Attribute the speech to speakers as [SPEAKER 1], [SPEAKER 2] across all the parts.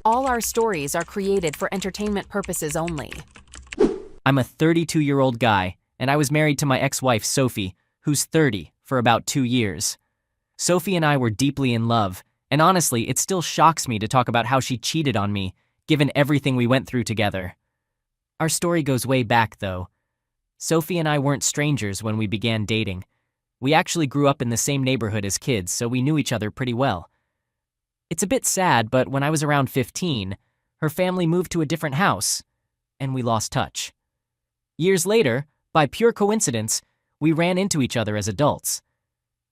[SPEAKER 1] All our stories are created for entertainment purposes only.
[SPEAKER 2] I'm a 32-year-old guy, and I was married to my ex-wife, Sophie, who's 30, for about 2 years. Sophie and I were deeply in love, and honestly, it still shocks me to talk about how she cheated on me, given everything we went through together. Our story goes way back, though. Sophie and I weren't strangers when we began dating. We actually grew up in the same neighborhood as kids, so we knew each other pretty well. It's a bit sad, but when I was around 15, her family moved to a different house, and we lost touch. Years later, by pure coincidence, we ran into each other as adults.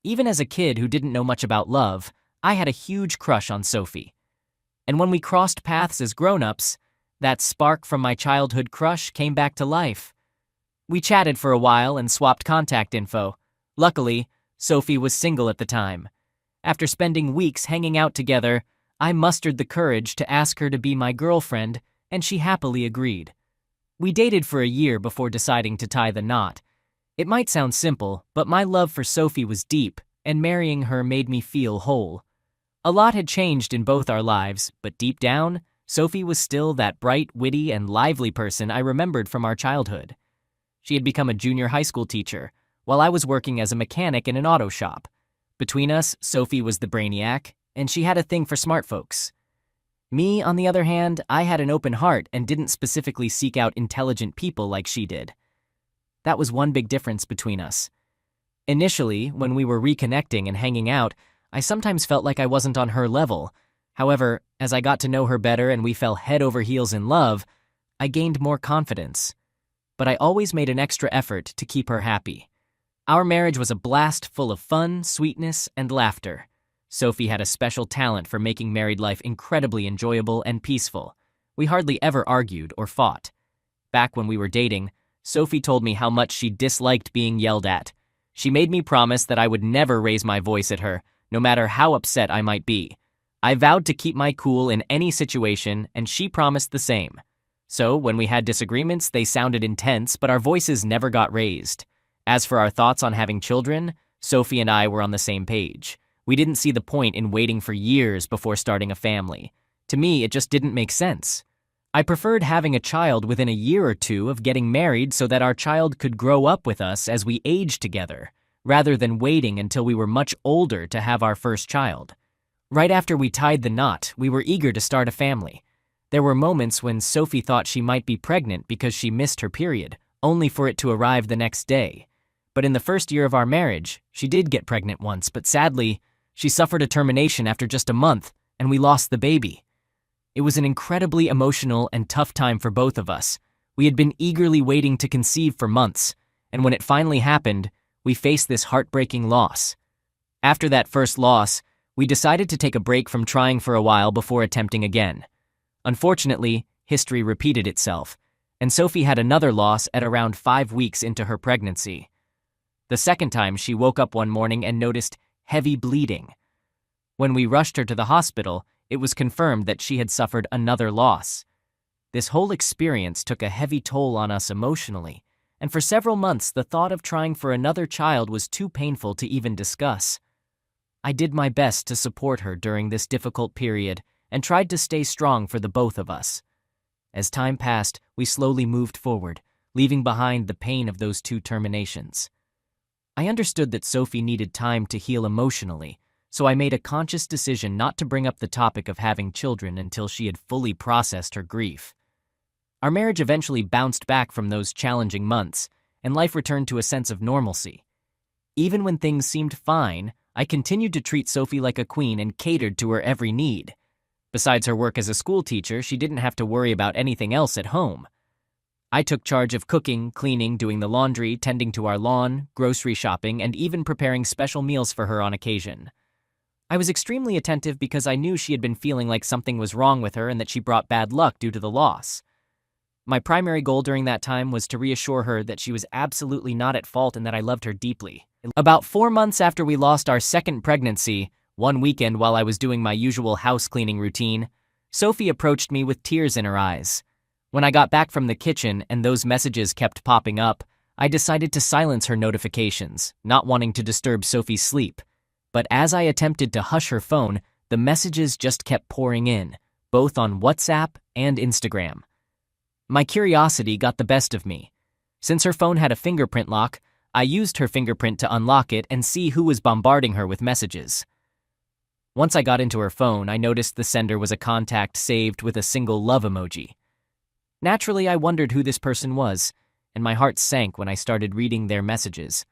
[SPEAKER 2] Even as a kid who didn't know much about love, I had a huge crush on Sophie. And when we crossed paths as grown-ups, that spark from my childhood crush came back to life. We chatted for a while and swapped contact info. Luckily, Sophie was single at the time. After spending weeks hanging out together, I mustered the courage to ask her to be my girlfriend, and she happily agreed. We dated for a year before deciding to tie the knot. It might sound simple, but my love for Sophie was deep, and marrying her made me feel whole. A lot had changed in both our lives, but deep down, Sophie was still that bright, witty, and lively person I remembered from our childhood. She had become a junior high school teacher, while I was working as a mechanic in an auto shop. Between us, Sophie was the brainiac, and she had a thing for smart folks. Me, on the other hand, I had an open heart and didn't specifically seek out intelligent people like she did. That was one big difference between us. Initially, when we were reconnecting and hanging out, I sometimes felt like I wasn't on her level. However, as I got to know her better and we fell head over heels in love, I gained more confidence. But I always made an extra effort to keep her happy. Our marriage was a blast full of fun, sweetness, and laughter. Sophie had a special talent for making married life incredibly enjoyable and peaceful. We hardly ever argued or fought. Back when we were dating, Sophie told me how much she disliked being yelled at. She made me promise that I would never raise my voice at her, no matter how upset I might be. I vowed to keep my cool in any situation, and she promised the same. So, when we had disagreements, they sounded intense, but our voices never got raised. As for our thoughts on having children, Sophie and I were on the same page. We didn't see the point in waiting for years before starting a family. To me, it just didn't make sense. I preferred having a child within a year or two of getting married so that our child could grow up with us as we aged together, rather than waiting until we were much older to have our first child. Right after we tied the knot, we were eager to start a family. There were moments when Sophie thought she might be pregnant because she missed her period, only for it to arrive the next day. But in the first year of our marriage, she did get pregnant once, but sadly, she suffered a termination after just a month, and we lost the baby. It was an incredibly emotional and tough time for both of us. We had been eagerly waiting to conceive for months, and when it finally happened, we faced this heartbreaking loss. After that first loss, we decided to take a break from trying for a while before attempting again. Unfortunately, history repeated itself, and Sophie had another loss at around 5 weeks into her pregnancy. The second time, she woke up one morning and noticed heavy bleeding. When we rushed her to the hospital, it was confirmed that she had suffered another loss. This whole experience took a heavy toll on us emotionally, and for several months the thought of trying for another child was too painful to even discuss. I did my best to support her during this difficult period and tried to stay strong for the both of us. As time passed, we slowly moved forward, leaving behind the pain of those 2 terminations. I understood that Sophie needed time to heal emotionally, so I made a conscious decision not to bring up the topic of having children until she had fully processed her grief. Our marriage eventually bounced back from those challenging months, and life returned to a sense of normalcy. Even when things seemed fine, I continued to treat Sophie like a queen and catered to her every need. Besides her work as a school teacher, she didn't have to worry about anything else at home. I took charge of cooking, cleaning, doing the laundry, tending to our lawn, grocery shopping, and even preparing special meals for her on occasion. I was extremely attentive because I knew she had been feeling like something was wrong with her and that she brought bad luck due to the loss. My primary goal during that time was to reassure her that she was absolutely not at fault and that I loved her deeply. About 4 months after we lost our second pregnancy, one weekend while I was doing my usual house cleaning routine, Sophie approached me with tears in her eyes. When I got back from the kitchen and those messages kept popping up, I decided to silence her notifications, not wanting to disturb Sophie's sleep. But as I attempted to hush her phone, the messages just kept pouring in, both on WhatsApp and Instagram. My curiosity got the best of me. Since her phone had a fingerprint lock, I used her fingerprint to unlock it and see who was bombarding her with messages. Once I got into her phone, I noticed the sender was a contact saved with a single love emoji. Naturally, I wondered who this person was, and my heart sank when I started reading their messages.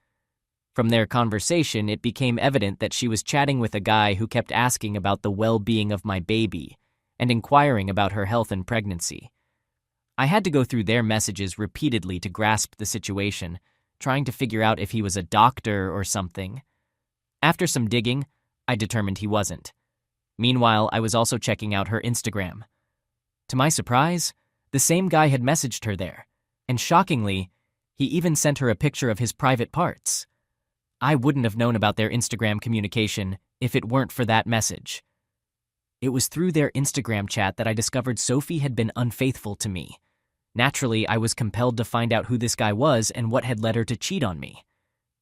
[SPEAKER 2] From their conversation, it became evident that she was chatting with a guy who kept asking about the well-being of my baby and inquiring about her health and pregnancy. I had to go through their messages repeatedly to grasp the situation, trying to figure out if he was a doctor or something. After some digging, I determined he wasn't. Meanwhile, I was also checking out her Instagram. To my surprise, the same guy had messaged her there, and shockingly, he even sent her a picture of his private parts. I wouldn't have known about their Instagram communication if it weren't for that message. It was through their Instagram chat that I discovered Sophie had been unfaithful to me. Naturally, I was compelled to find out who this guy was and what had led her to cheat on me.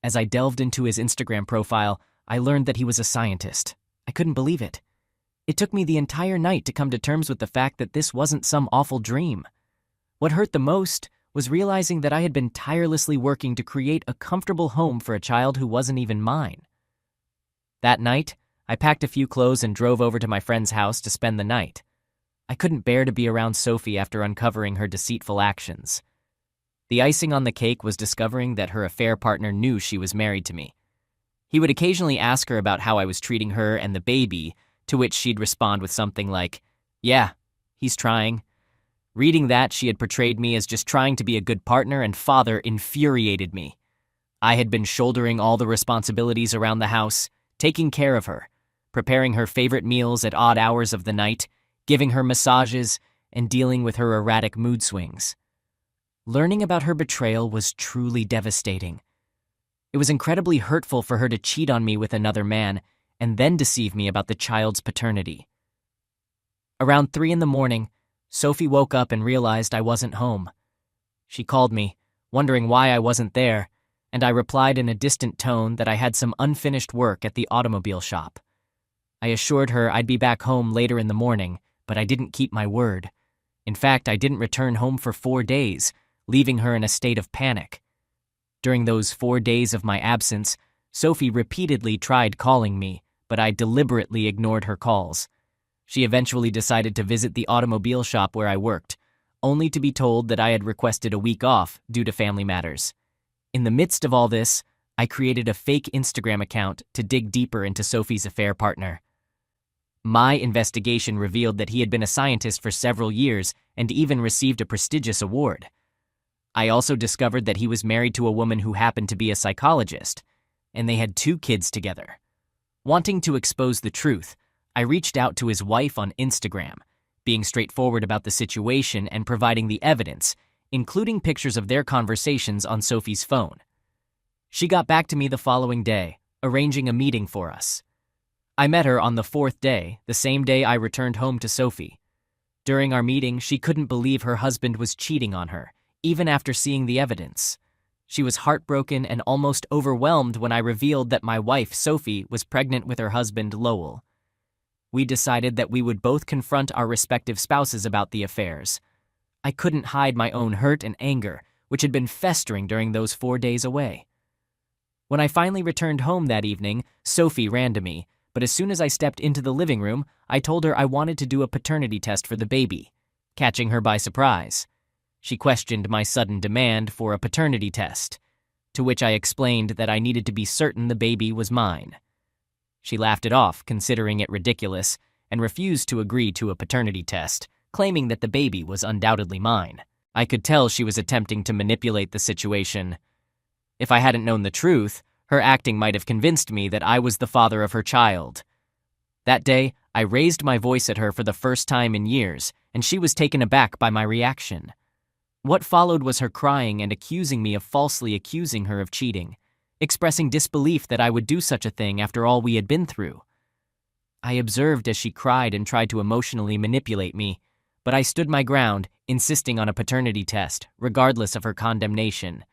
[SPEAKER 2] As I delved into his Instagram profile, I learned that he was a scientist. I couldn't believe it. It took me the entire night to come to terms with the fact that this wasn't some awful dream. What hurt the most was realizing that I had been tirelessly working to create a comfortable home for a child who wasn't even mine. That night, I packed a few clothes and drove over to my friend's house to spend the night. I couldn't bear to be around Sophie after uncovering her deceitful actions. The icing on the cake was discovering that her affair partner knew she was married to me. He would occasionally ask her about how I was treating her and the baby, to which she'd respond with something like, "Yeah, he's trying." Reading that she had portrayed me as just trying to be a good partner and father infuriated me. I had been shouldering all the responsibilities around the house, taking care of her, preparing her favorite meals at odd hours of the night, giving her massages, and dealing with her erratic mood swings. Learning about her betrayal was truly devastating. It was incredibly hurtful for her to cheat on me with another man and then deceive me about the child's paternity. Around 3 a.m, Sophie woke up and realized I wasn't home. She called me, wondering why I wasn't there, and I replied in a distant tone that I had some unfinished work at the automobile shop. I assured her I'd be back home later in the morning, but I didn't keep my word. In fact, I didn't return home for 4 days, leaving her in a state of panic. During those 4 days of my absence, Sophie repeatedly tried calling me, but I deliberately ignored her calls. She eventually decided to visit the automobile shop where I worked, only to be told that I had requested a week off due to family matters. In the midst of all this, I created a fake Instagram account to dig deeper into Sophie's affair partner. My investigation revealed that he had been a scientist for several years and even received a prestigious award. I also discovered that he was married to a woman who happened to be a psychologist, and they had 2 kids together. Wanting to expose the truth, I reached out to his wife on Instagram, being straightforward about the situation and providing the evidence, including pictures of their conversations on Sophie's phone. She got back to me the following day, arranging a meeting for us. I met her on the 4th day, the same day I returned home to Sophie. During our meeting, she couldn't believe her husband was cheating on her, even after seeing the evidence. She was heartbroken and almost overwhelmed when I revealed that my wife, Sophie, was pregnant with her husband, Lowell. We decided that we would both confront our respective spouses about the affairs. I couldn't hide my own hurt and anger, which had been festering during those 4 days away. When I finally returned home that evening, Sophie ran to me, but as soon as I stepped into the living room, I told her I wanted to do a paternity test for the baby, catching her by surprise. She questioned my sudden demand for a paternity test, to which I explained that I needed to be certain the baby was mine. She laughed it off, considering it ridiculous, and refused to agree to a paternity test, claiming that the baby was undoubtedly mine. I could tell she was attempting to manipulate the situation. If I hadn't known the truth, her acting might have convinced me that I was the father of her child. That day, I raised my voice at her for the first time in years, and she was taken aback by my reaction. What followed was her crying and accusing me of falsely accusing her of cheating, expressing disbelief that I would do such a thing after all we had been through. I observed as she cried and tried to emotionally manipulate me, but I stood my ground, insisting on a paternity test, regardless of her condemnation.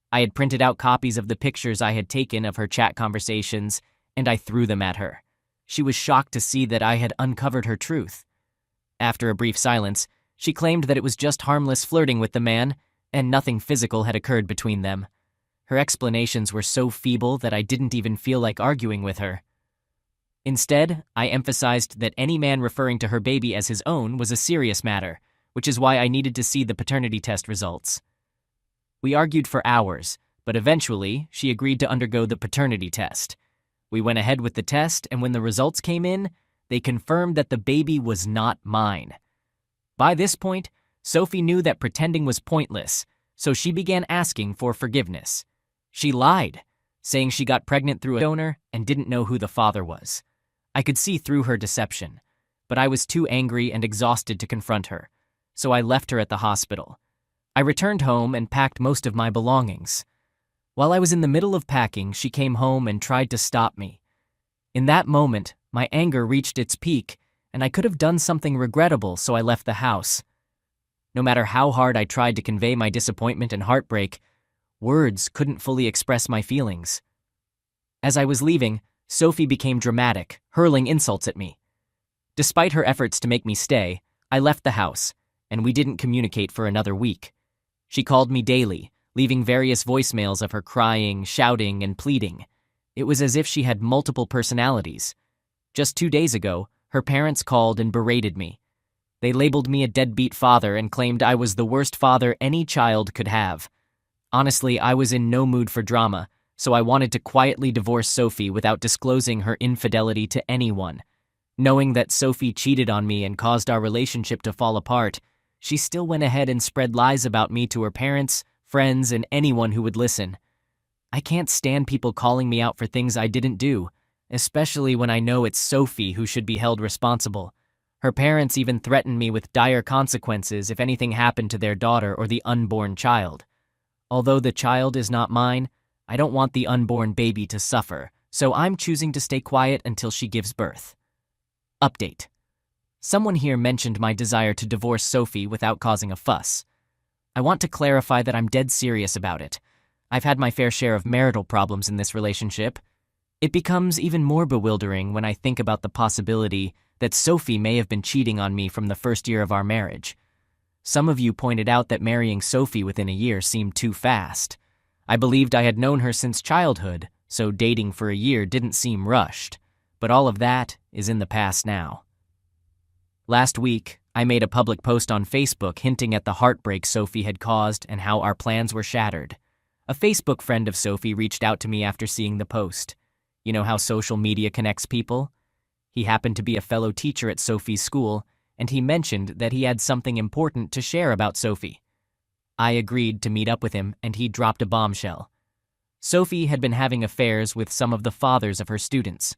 [SPEAKER 2] I had printed out copies of the pictures I had taken of her chat conversations, and I threw them at her. She was shocked to see that I had uncovered her truth. After a brief silence, she claimed that it was just harmless flirting with the man, and nothing physical had occurred between them. Her explanations were so feeble that I didn't even feel like arguing with her. Instead, I emphasized that any man referring to her baby as his own was a serious matter, which is why I needed to see the paternity test results. We argued for hours, but eventually, she agreed to undergo the paternity test. We went ahead with the test, and when the results came in, they confirmed that the baby was not mine. By this point, Sophie knew that pretending was pointless, so she began asking for forgiveness. She lied, saying she got pregnant through a donor and didn't know who the father was. I could see through her deception, but I was too angry and exhausted to confront her, so I left her at the hospital. I returned home and packed most of my belongings. While I was in the middle of packing, she came home and tried to stop me. In that moment, my anger reached its peak, and I could have done something regrettable, so I left the house. No matter how hard I tried to convey my disappointment and heartbreak, words couldn't fully express my feelings. As I was leaving, Sophie became dramatic, hurling insults at me. Despite her efforts to make me stay, I left the house, and we didn't communicate for another week. She called me daily, leaving various voicemails of her crying, shouting, and pleading. It was as if she had multiple personalities. Just 2 days ago, her parents called and berated me. They labeled me a deadbeat father and claimed I was the worst father any child could have. Honestly, I was in no mood for drama, so I wanted to quietly divorce Sophie without disclosing her infidelity to anyone. Knowing that Sophie cheated on me and caused our relationship to fall apart, she still went ahead and spread lies about me to her parents, friends, and anyone who would listen. I can't stand people calling me out for things I didn't do, especially when I know it's Sophie who should be held responsible. Her parents even threatened me with dire consequences if anything happened to their daughter or the unborn child. Although the child is not mine, I don't want the unborn baby to suffer, so I'm choosing to stay quiet until she gives birth. Update. Someone here mentioned my desire to divorce Sophie without causing a fuss. I want to clarify that I'm dead serious about it. I've had my fair share of marital problems in this relationship. It becomes even more bewildering when I think about the possibility that Sophie may have been cheating on me from the first year of our marriage. Some of you pointed out that marrying Sophie within a year seemed too fast. I believed I had known her since childhood, so dating for a year didn't seem rushed. But all of that is in the past now. Last week, I made a public post on Facebook hinting at the heartbreak Sophie had caused and how our plans were shattered. A Facebook friend of Sophie reached out to me after seeing the post. You know how social media connects people? He happened to be a fellow teacher at Sophie's school, and he mentioned that he had something important to share about Sophie. I agreed to meet up with him, and he dropped a bombshell. Sophie had been having affairs with some of the fathers of her students.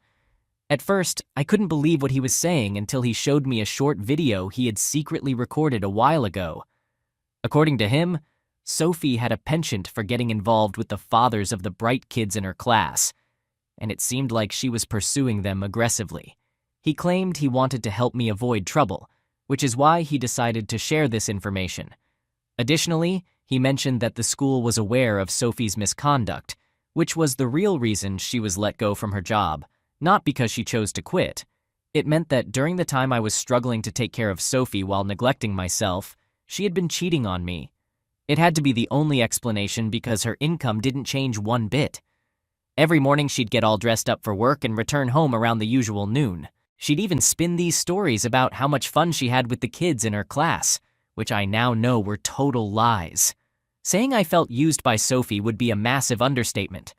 [SPEAKER 2] At first, I couldn't believe what he was saying until he showed me a short video he had secretly recorded a while ago. According to him, Sophie had a penchant for getting involved with the fathers of the bright kids in her class, and it seemed like she was pursuing them aggressively. He claimed he wanted to help me avoid trouble, which is why he decided to share this information. Additionally, he mentioned that the school was aware of Sophie's misconduct, which was the real reason she was let go from her job, not because she chose to quit. It meant that during the time I was struggling to take care of Sophie while neglecting myself, she had been cheating on me. It had to be the only explanation because her income didn't change one bit. Every morning she'd get all dressed up for work and return home around the usual noon. She'd even spin these stories about how much fun she had with the kids in her class, which I now know were total lies. Saying I felt used by Sophie would be a massive understatement.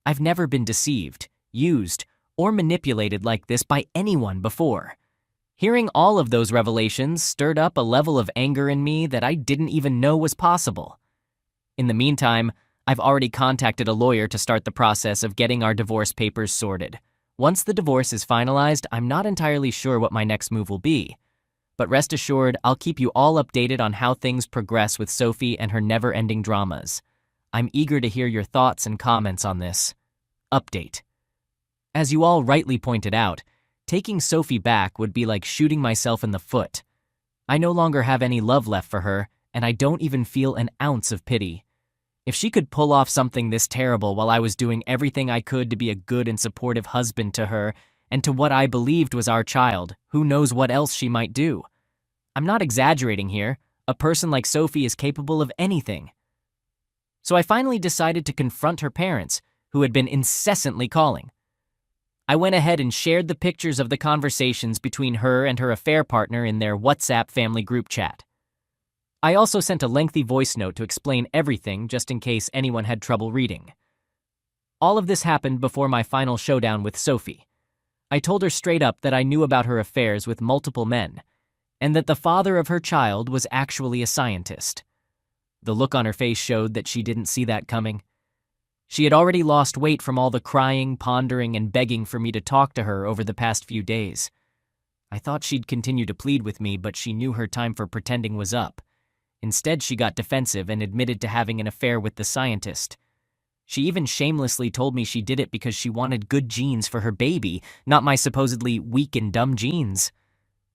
[SPEAKER 2] I've never been deceived, used, or manipulated like this by anyone before. Hearing all of those revelations stirred up a level of anger in me that I didn't even know was possible. In the meantime, I've already contacted a lawyer to start the process of getting our divorce papers sorted. Once the divorce is finalized, I'm not entirely sure what my next move will be. But rest assured, I'll keep you all updated on how things progress with Sophie and her never-ending dramas. I'm eager to hear your thoughts and comments on this. Update. As you all rightly pointed out, taking Sophie back would be like shooting myself in the foot. I no longer have any love left for her, and I don't even feel an ounce of pity. If she could pull off something this terrible while I was doing everything I could to be a good and supportive husband to her and to what I believed was our child, who knows what else she might do? I'm not exaggerating here. A person like Sophie is capable of anything. So I finally decided to confront her parents, who had been incessantly calling. I went ahead and shared the pictures of the conversations between her and her affair partner in their WhatsApp family group chat. I also sent a lengthy voice note to explain everything just in case anyone had trouble reading. All of this happened before my final showdown with Sophie. I told her straight up that I knew about her affairs with multiple men, and that the father of her child was actually a scientist. The look on her face showed that she didn't see that coming. She had already lost weight from all the crying, pondering, and begging for me to talk to her over the past few days. I thought she'd continue to plead with me, but she knew her time for pretending was up. Instead, she got defensive and admitted to having an affair with the scientist. She even shamelessly told me she did it because she wanted good genes for her baby, not my supposedly weak and dumb genes.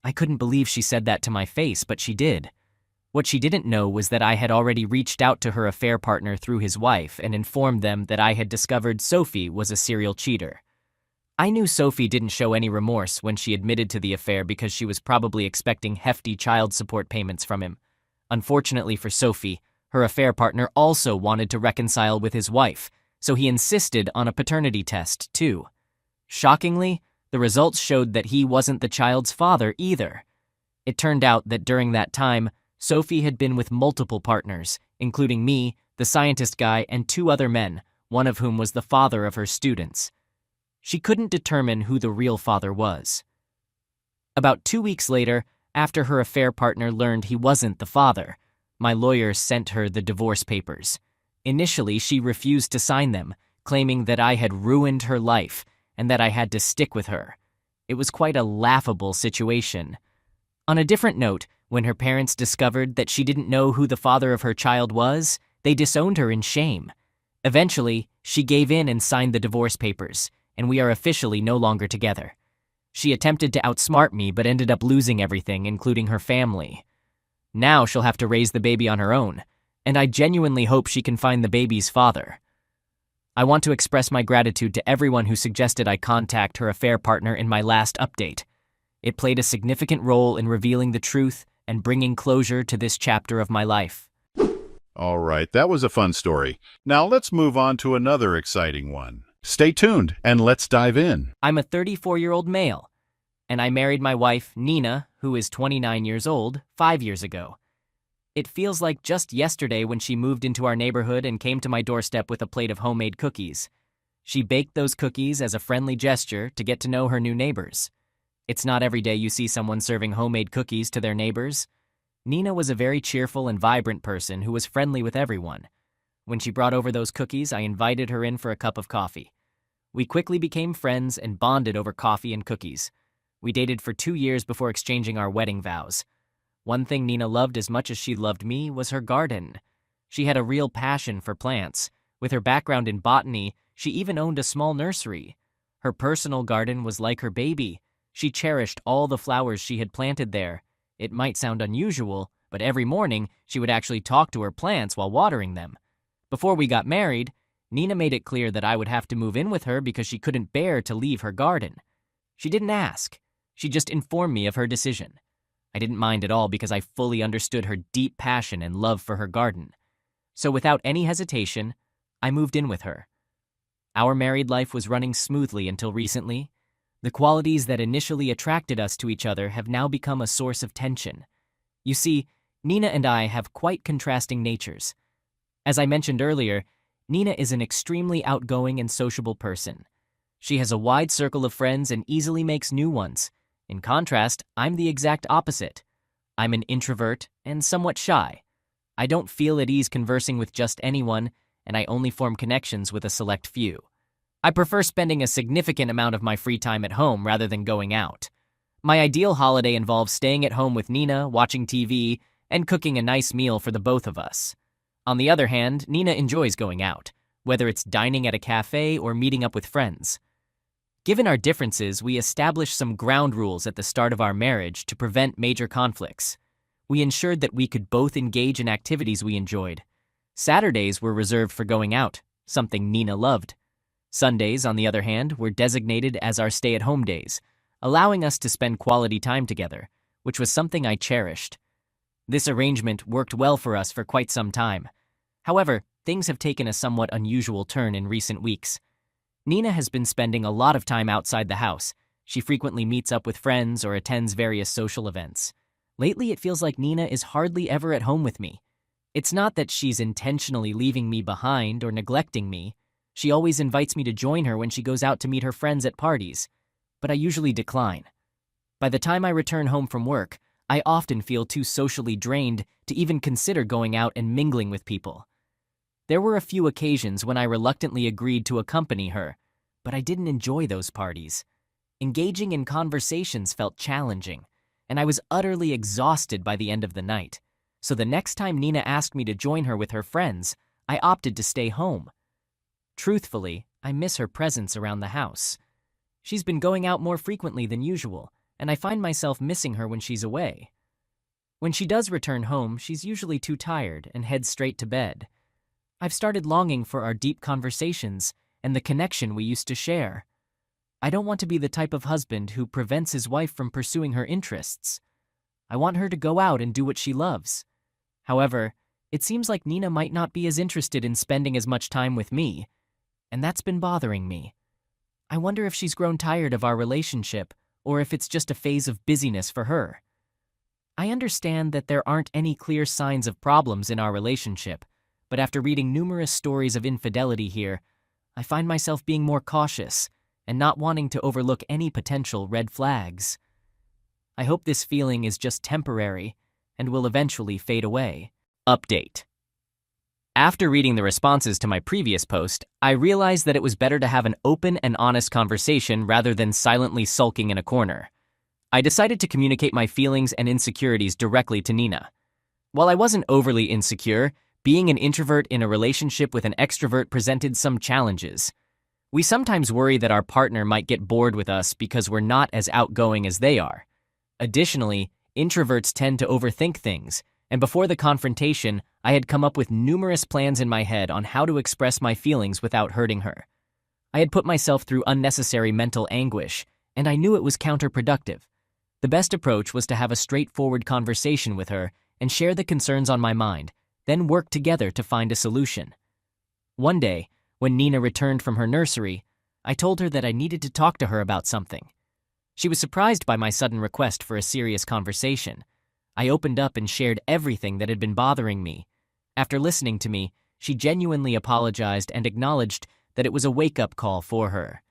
[SPEAKER 2] I couldn't believe she said that to my face, but she did. What she didn't know was that I had already reached out to her affair partner through his wife and informed them that I had discovered Sophie was a serial cheater. I knew Sophie didn't show any remorse when she admitted to the affair because she was probably expecting hefty child support payments from him. Unfortunately for Sophie, her affair partner also wanted to reconcile with his wife, so he insisted on a paternity test, too. Shockingly, the results showed that he wasn't the child's father either. It turned out that during that time, Sophie had been with multiple partners, including me, the scientist guy, and 2 other men, one of whom was the father of her students. She couldn't determine who the real father was. About 2 weeks later, after her affair partner learned he wasn't the father, my lawyer sent her the divorce papers. Initially, she refused to sign them, claiming that I had ruined her life and that I had to stick with her. It was quite a laughable situation. On a different note, when her parents discovered that she didn't know who the father of her child was, they disowned her in shame. Eventually, she gave in and signed the divorce papers, and we are officially no longer together. She attempted to outsmart me but ended up losing everything, including her family. Now she'll have to raise the baby on her own, and I genuinely hope she can find the baby's father. I want to express my gratitude to everyone who suggested I contact her affair partner in my last update. It played a significant role in revealing the truth and bringing closure to this chapter of my life.
[SPEAKER 3] All right, that was a fun story. Now let's move on to another exciting one. Stay tuned and let's dive in.
[SPEAKER 2] I'm a 34-year-old male, and I married my wife, Nina, who is 29 years old, 5 years ago. It feels like just yesterday when she moved into our neighborhood and came to my doorstep with a plate of homemade cookies. She baked those cookies as a friendly gesture to get to know her new neighbors. It's not every day you see someone serving homemade cookies to their neighbors. Nina was a very cheerful and vibrant person who was friendly with everyone. When she brought over those cookies, I invited her in for a cup of coffee. We quickly became friends and bonded over coffee and cookies. We dated for 2 years before exchanging our wedding vows. One thing Nina loved as much as she loved me was her garden. She had a real passion for plants. With her background in botany, she even owned a small nursery. Her personal garden was like her baby. She cherished all the flowers she had planted there. It might sound unusual, but every morning she would actually talk to her plants while watering them. Before we got married, Nina made it clear that I would have to move in with her because she couldn't bear to leave her garden. She didn't ask. She just informed me of her decision. I didn't mind at all because I fully understood her deep passion and love for her garden. So without any hesitation, I moved in with her. Our married life was running smoothly until recently. The qualities that initially attracted us to each other have now become a source of tension. You see, Nina and I have quite contrasting natures. As I mentioned earlier, Nina is an extremely outgoing and sociable person. She has a wide circle of friends and easily makes new ones. In contrast, I'm the exact opposite. I'm an introvert and somewhat shy. I don't feel at ease conversing with just anyone, and I only form connections with a select few. I prefer spending a significant amount of my free time at home rather than going out. My ideal holiday involves staying at home with Nina, watching TV, and cooking a nice meal for the both of us. On the other hand, Nina enjoys going out, whether it's dining at a cafe or meeting up with friends. Given our differences, we established some ground rules at the start of our marriage to prevent major conflicts. We ensured that we could both engage in activities we enjoyed. Saturdays were reserved for going out, something Nina loved. Sundays, on the other hand, were designated as our stay-at-home days, allowing us to spend quality time together, which was something I cherished. This arrangement worked well for us for quite some time. However, things have taken a somewhat unusual turn in recent weeks. Nina has been spending a lot of time outside the house. She frequently meets up with friends or attends various social events. Lately, it feels like Nina is hardly ever at home with me. It's not that she's intentionally leaving me behind or neglecting me. She always invites me to join her when she goes out to meet her friends at parties, but I usually decline. By the time I return home from work, I often feel too socially drained to even consider going out and mingling with people. There were a few occasions when I reluctantly agreed to accompany her, but I didn't enjoy those parties. Engaging in conversations felt challenging, and I was utterly exhausted by the end of the night. So the next time Nina asked me to join her with her friends, I opted to stay home. Truthfully, I miss her presence around the house. She's been going out more frequently than usual, and I find myself missing her when she's away. When she does return home, she's usually too tired and heads straight to bed. I've started longing for our deep conversations and the connection we used to share. I don't want to be the type of husband who prevents his wife from pursuing her interests. I want her to go out and do what she loves. However, it seems like Nina might not be as interested in spending as much time with me, and that's been bothering me. I wonder if she's grown tired of our relationship, or if it's just a phase of busyness for her. I understand that there aren't any clear signs of problems in our relationship, but after reading numerous stories of infidelity here, I find myself being more cautious and not wanting to overlook any potential red flags. I hope this feeling is just temporary and will eventually fade away. Update. After reading the responses to my previous post, I realized that it was better to have an open and honest conversation rather than silently sulking in a corner. I decided to communicate my feelings and insecurities directly to Nina. While I wasn't overly insecure, being an introvert in a relationship with an extrovert presented some challenges. We sometimes worry that our partner might get bored with us because we're not as outgoing as they are. Additionally, introverts tend to overthink things, and before the confrontation, I had come up with numerous plans in my head on how to express my feelings without hurting her. I had put myself through unnecessary mental anguish, and I knew it was counterproductive. The best approach was to have a straightforward conversation with her and share the concerns on my mind, then work together to find a solution. One day, when Nina returned from her nursery, I told her that I needed to talk to her about something. She was surprised by my sudden request for a serious conversation. I opened up and shared everything that had been bothering me. After listening to me, she genuinely apologized and acknowledged that it was a wake-up call for her.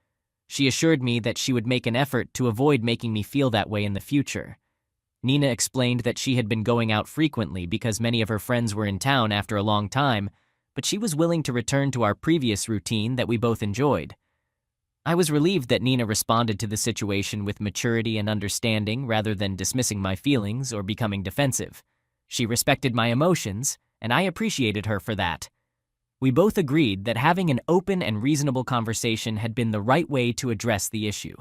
[SPEAKER 2] She assured me that she would make an effort to avoid making me feel that way in the future. Nina explained that she had been going out frequently because many of her friends were in town after a long time, but she was willing to return to our previous routine that we both enjoyed. I was relieved that Nina responded to the situation with maturity and understanding rather than dismissing my feelings or becoming defensive. She respected my emotions, and I appreciated her for that. We both agreed that having an open and reasonable conversation had been the right way to address the issue.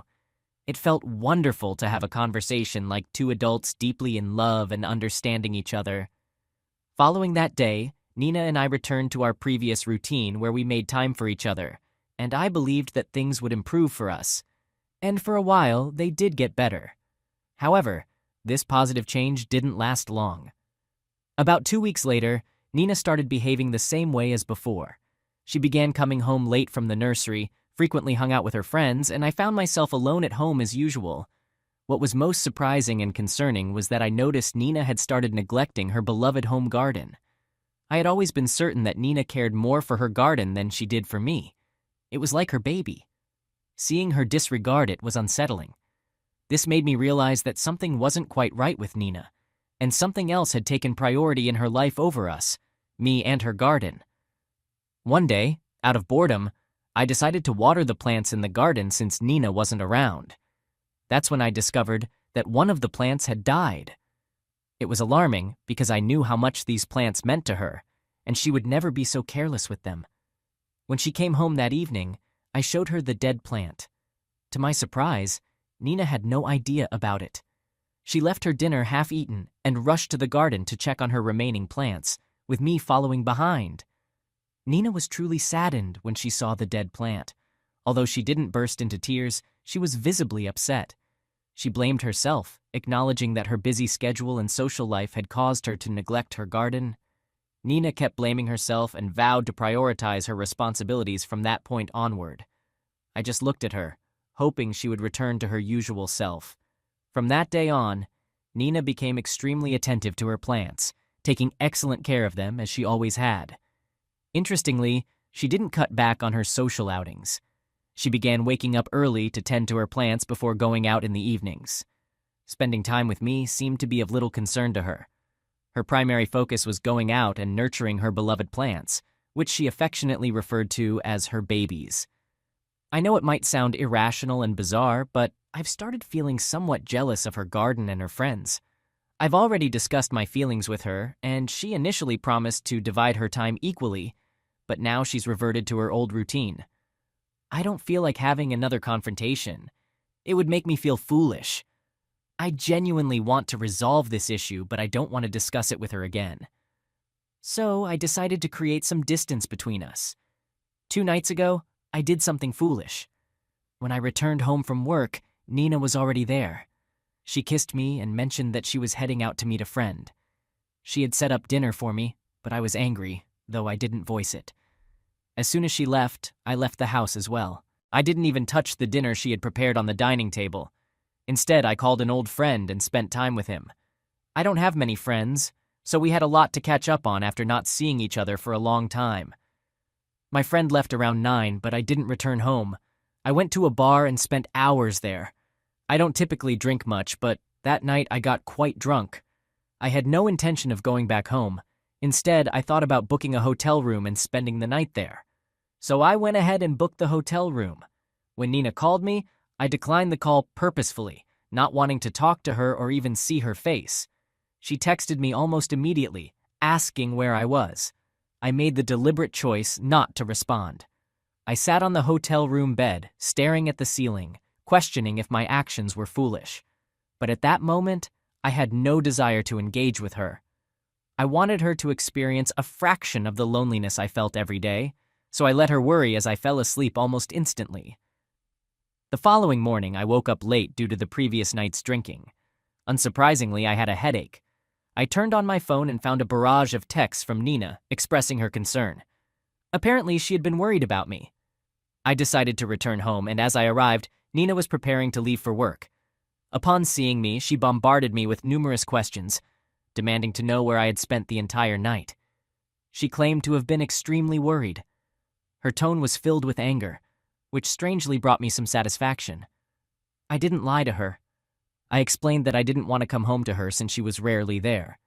[SPEAKER 2] It felt wonderful to have a conversation like two adults deeply in love and understanding each other. Following that day, Nina and I returned to our previous routine where we made time for each other, and I believed that things would improve for us. And for a while, they did get better. However, this positive change didn't last long. About 2 weeks later, Nina started behaving the same way as before. She began coming home late from the nursery, frequently hung out with her friends, and I found myself alone at home as usual. What was most surprising and concerning was that I noticed Nina had started neglecting her beloved home garden. I had always been certain that Nina cared more for her garden than she did for me. It was like her baby. Seeing her disregard it was unsettling. This made me realize that something wasn't quite right with Nina, and something else had taken priority in her life over us, me and her garden. One day, out of boredom, I decided to water the plants in the garden since Nina wasn't around. That's when I discovered that one of the plants had died. It was alarming because I knew how much these plants meant to her, and she would never be so careless with them. When she came home that evening, I showed her the dead plant. To my surprise, Nina had no idea about it. She left her dinner half-eaten and rushed to the garden to check on her remaining plants, with me following behind. Nina was truly saddened when she saw the dead plant. Although she didn't burst into tears, she was visibly upset. She blamed herself, acknowledging that her busy schedule and social life had caused her to neglect her garden. Nina kept blaming herself and vowed to prioritize her responsibilities from that point onward. I just looked at her, hoping she would return to her usual self. From that day on, Nina became extremely attentive to her plants, taking excellent care of them as she always had. Interestingly, she didn't cut back on her social outings. She began waking up early to tend to her plants before going out in the evenings. Spending time with me seemed to be of little concern to her. Her primary focus was going out and nurturing her beloved plants, which she affectionately referred to as her babies. I know it might sound irrational and bizarre, but I've started feeling somewhat jealous of her garden and her friends. I've already discussed my feelings with her, and she initially promised to divide her time equally, but now she's reverted to her old routine. I don't feel like having another confrontation. It would make me feel foolish. I genuinely want to resolve this issue, but I don't want to discuss it with her again. So I decided to create some distance between us. 2 nights ago, I did something foolish. When I returned home from work, Nina was already there. She kissed me and mentioned that she was heading out to meet a friend. She had set up dinner for me, but I was angry, though I didn't voice it. As soon as she left, I left the house as well. I didn't even touch the dinner she had prepared on the dining table. Instead, I called an old friend and spent time with him. I don't have many friends, so we had a lot to catch up on after not seeing each other for a long time. My friend left around 9, but I didn't return home. I went to a bar and spent hours there. I don't typically drink much, but that night I got quite drunk. I had no intention of going back home. Instead, I thought about booking a hotel room and spending the night there. So I went ahead and booked the hotel room. When Nina called me, I declined the call purposefully, not wanting to talk to her or even see her face. She texted me almost immediately, asking where I was. I made the deliberate choice not to respond. I sat on the hotel room bed, staring at the ceiling, questioning if my actions were foolish. But at that moment, I had no desire to engage with her. I wanted her to experience a fraction of the loneliness I felt every day, so I let her worry as I fell asleep almost instantly. The following morning, I woke up late due to the previous night's drinking. Unsurprisingly, I had a headache. I turned on my phone and found a barrage of texts from Nina expressing her concern. Apparently, she had been worried about me. I decided to return home, and as I arrived, Nina was preparing to leave for work. Upon seeing me, she bombarded me with numerous questions, demanding to know where I had spent the entire night. She claimed to have been extremely worried. Her tone was filled with anger, which strangely brought me some satisfaction. I didn't lie to her. I explained that I didn't want to come home to her since she was rarely there.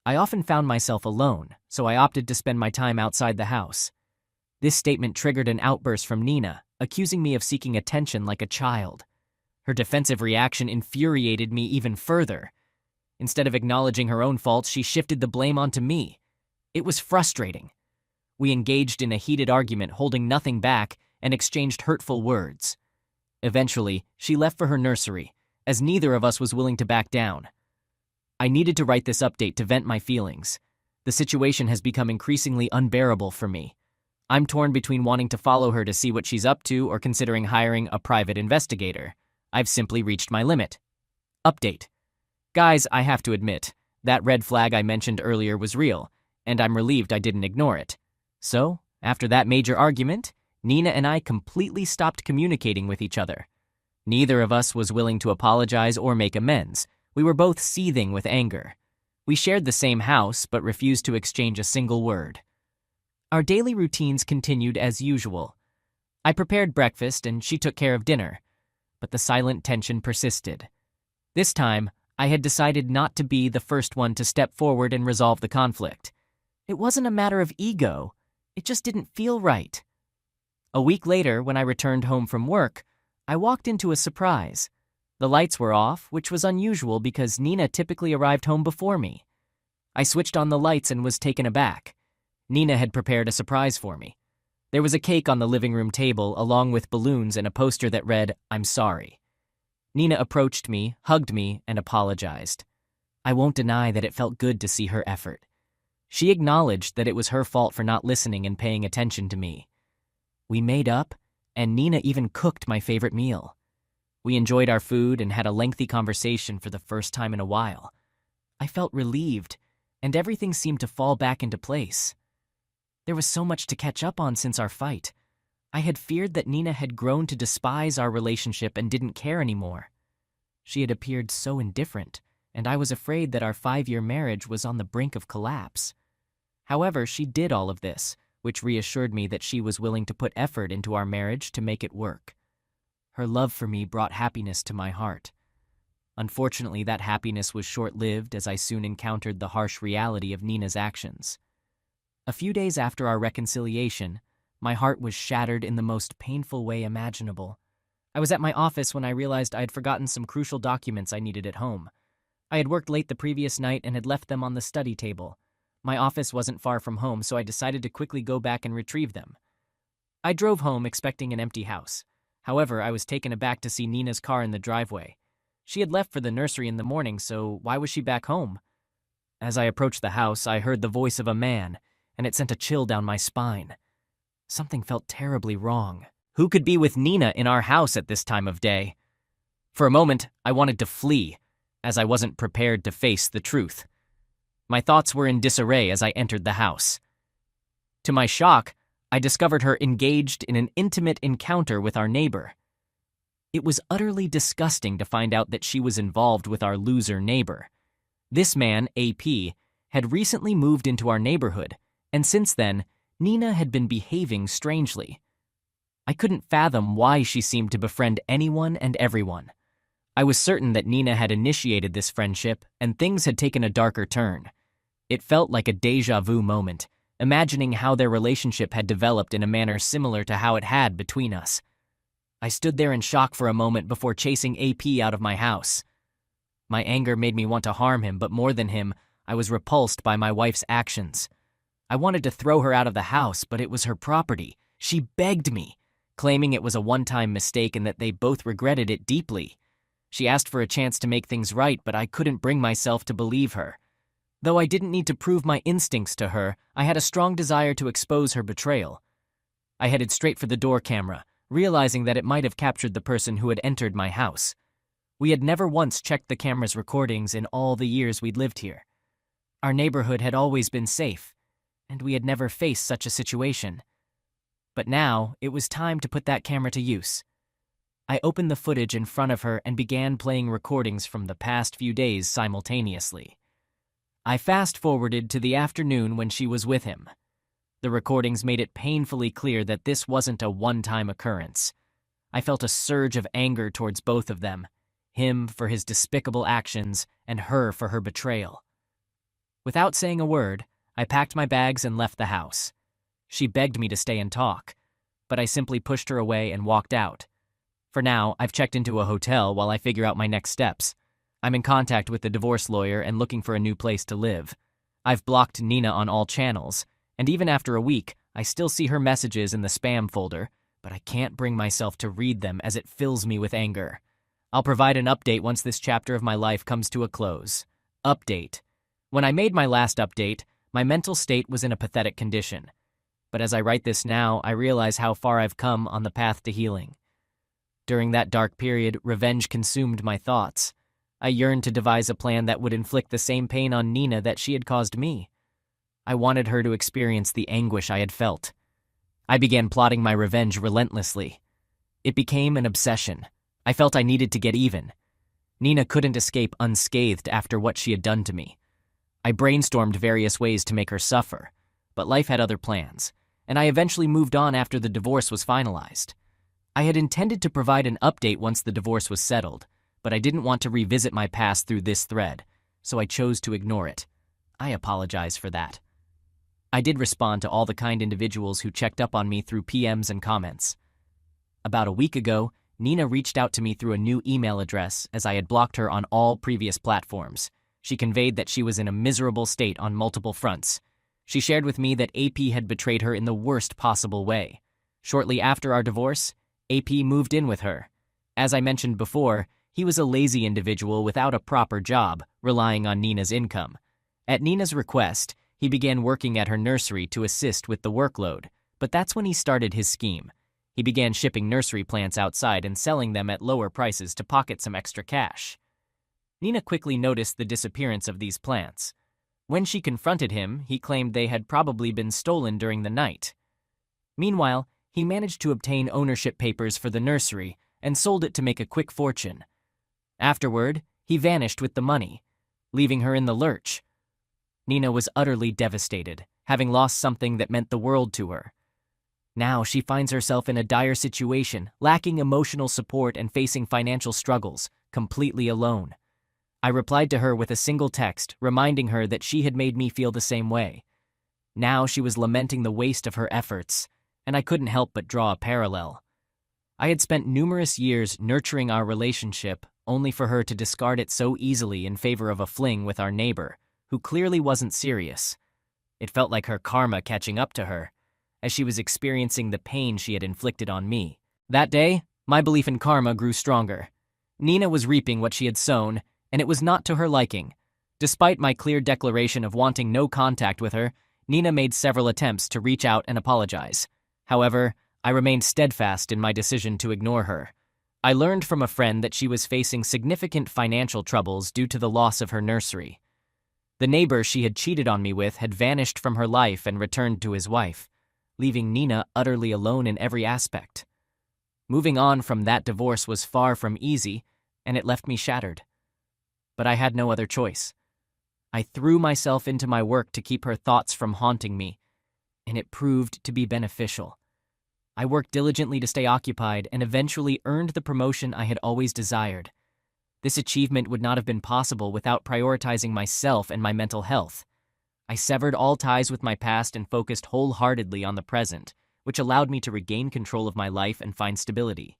[SPEAKER 2] I often found myself alone, so I opted to spend my time outside the house. This statement triggered an outburst from Nina, accusing me of seeking attention like a child. Her defensive reaction infuriated me even further. Instead of acknowledging her own faults, she shifted the blame onto me. It was frustrating. We engaged in a heated argument, holding nothing back, and exchanged hurtful words. Eventually, she left for her nursery, as neither of us was willing to back down. I needed to write this update to vent my feelings. The situation has become increasingly unbearable for me. I'm torn between wanting to follow her to see what she's up to or considering hiring a private investigator. I've simply reached my limit. Update. Guys, I have to admit, that red flag I mentioned earlier was real, and I'm relieved I didn't ignore it. So, after that major argument, Nina and I completely stopped communicating with each other. Neither of us was willing to apologize or make amends. We were both seething with anger. We shared the same house, but refused to exchange a single word. Our daily routines continued as usual. I prepared breakfast and she took care of dinner, but the silent tension persisted. This time, I had decided not to be the first one to step forward and resolve the conflict. It wasn't a matter of ego. It just didn't feel right. A week later, when I returned home from work, I walked into a surprise. The lights were off, which was unusual because Nina typically arrived home before me. I switched on the lights and was taken aback. Nina had prepared a surprise for me. There was a cake on the living room table along with balloons and a poster that read, "I'm sorry." Nina approached me, hugged me, and apologized. I won't deny that it felt good to see her effort. She acknowledged that it was her fault for not listening and paying attention to me. We made up, and Nina even cooked my favorite meal. We enjoyed our food and had a lengthy conversation for the first time in a while. I felt relieved, and everything seemed to fall back into place. There was so much to catch up on since our fight. I had feared that Nina had grown to despise our relationship and didn't care anymore. She had appeared so indifferent, and I was afraid that our 5-year marriage was on the brink of collapse. However, she did all of this, which reassured me that she was willing to put effort into our marriage to make it work. Her love for me brought happiness to my heart. Unfortunately, that happiness was short-lived as I soon encountered the harsh reality of Nina's actions. A few days after our reconciliation, my heart was shattered in the most painful way imaginable. I was at my office when I realized I had forgotten some crucial documents I needed at home. I had worked late the previous night and had left them on the study table. My office wasn't far from home, so I decided to quickly go back and retrieve them. I drove home expecting an empty house. However, I was taken aback to see Nina's car in the driveway. She had left for the nursery in the morning, so why was she back home? As I approached the house, I heard the voice of a man, and it sent a chill down my spine. Something felt terribly wrong. Who could be with Nina in our house at this time of day? For a moment, I wanted to flee, as I wasn't prepared to face the truth. My thoughts were in disarray as I entered the house. To my shock, I discovered her engaged in an intimate encounter with our neighbor. It was utterly disgusting to find out that she was involved with our loser neighbor. This man, AP, had recently moved into our neighborhood, and since then, Nina had been behaving strangely. I couldn't fathom why she seemed to befriend anyone and everyone. I was certain that Nina had initiated this friendship, and things had taken a darker turn. It felt like a déjà vu moment, imagining how their relationship had developed in a manner similar to how it had between us. I stood there in shock for a moment before chasing AP out of my house. My anger made me want to harm him, but more than him, I was repulsed by my wife's actions. I wanted to throw her out of the house, but it was her property. She begged me, claiming it was a one-time mistake and that they both regretted it deeply. She asked for a chance to make things right, but I couldn't bring myself to believe her. Though I didn't need to prove my instincts to her, I had a strong desire to expose her betrayal. I headed straight for the door camera, realizing that it might have captured the person who had entered my house. We had never once checked the camera's recordings in all the years we'd lived here. Our neighborhood had always been safe, and we had never faced such a situation. But now, it was time to put that camera to use. I opened the footage in front of her and began playing recordings from the past few days simultaneously. I fast-forwarded to the afternoon when she was with him. The recordings made it painfully clear that this wasn't a one-time occurrence. I felt a surge of anger towards both of them, him for his despicable actions and her for her betrayal. Without saying a word, I packed my bags and left the house. She begged me to stay and talk, but I simply pushed her away and walked out. For now, I've checked into a hotel while I figure out my next steps. I'm in contact with the divorce lawyer and looking for a new place to live. I've blocked Nina on all channels, and even after a week, I still see her messages in the spam folder, but I can't bring myself to read them as it fills me with anger. I'll provide an update once this chapter of my life comes to a close. Update. When I made my last update, my mental state was in a pathetic condition. But as I write this now, I realize how far I've come on the path to healing. During that dark period, revenge consumed my thoughts. I yearned to devise a plan that would inflict the same pain on Nina that she had caused me. I wanted her to experience the anguish I had felt. I began plotting my revenge relentlessly. It became an obsession. I felt I needed to get even. Nina couldn't escape unscathed after what she had done to me. I brainstormed various ways to make her suffer, but life had other plans, and I eventually moved on after the divorce was finalized. I had intended to provide an update once the divorce was settled, but I didn't want to revisit my past through this thread, so I chose to ignore it. I apologize for that. I did respond to all the kind individuals who checked up on me through PMs and comments. About a week ago, Nina reached out to me through a new email address as I had blocked her on all previous platforms. She conveyed that she was in a miserable state on multiple fronts. She shared with me that AP had betrayed her in the worst possible way. Shortly after our divorce, AP moved in with her. As I mentioned before, he was a lazy individual without a proper job, relying on Nina's income. At Nina's request, he began working at her nursery to assist with the workload, but that's when he started his scheme. He began shipping nursery plants outside and selling them at lower prices to pocket some extra cash. Nina quickly noticed the disappearance of these plants. When she confronted him, he claimed they had probably been stolen during the night. Meanwhile, he managed to obtain ownership papers for the nursery and sold it to make a quick fortune. Afterward, he vanished with the money, leaving her in the lurch. Nina was utterly devastated, having lost something that meant the world to her. Now she finds herself in a dire situation, lacking emotional support and facing financial struggles, completely alone. I replied to her with a single text, reminding her that she had made me feel the same way. Now she was lamenting the waste of her efforts, and I couldn't help but draw a parallel. I had spent numerous years nurturing our relationship, only for her to discard it so easily in favor of a fling with our neighbor, who clearly wasn't serious. It felt like her karma catching up to her, as she was experiencing the pain she had inflicted on me. That day, my belief in karma grew stronger. Nina was reaping what she had sown, and it was not to her liking. Despite my clear declaration of wanting no contact with her, Nina made several attempts to reach out and apologize. However, I remained steadfast in my decision to ignore her. I learned from a friend that she was facing significant financial troubles due to the loss of her nursery. The neighbor she had cheated on me with had vanished from her life and returned to his wife, leaving Nina utterly alone in every aspect. Moving on from that divorce was far from easy, and it left me shattered. But I had no other choice. I threw myself into my work to keep her thoughts from haunting me, and it proved to be beneficial. I worked diligently to stay occupied and eventually earned the promotion I had always desired. This achievement would not have been possible without prioritizing myself and my mental health. I severed all ties with my past and focused wholeheartedly on the present, which allowed me to regain control of my life and find stability.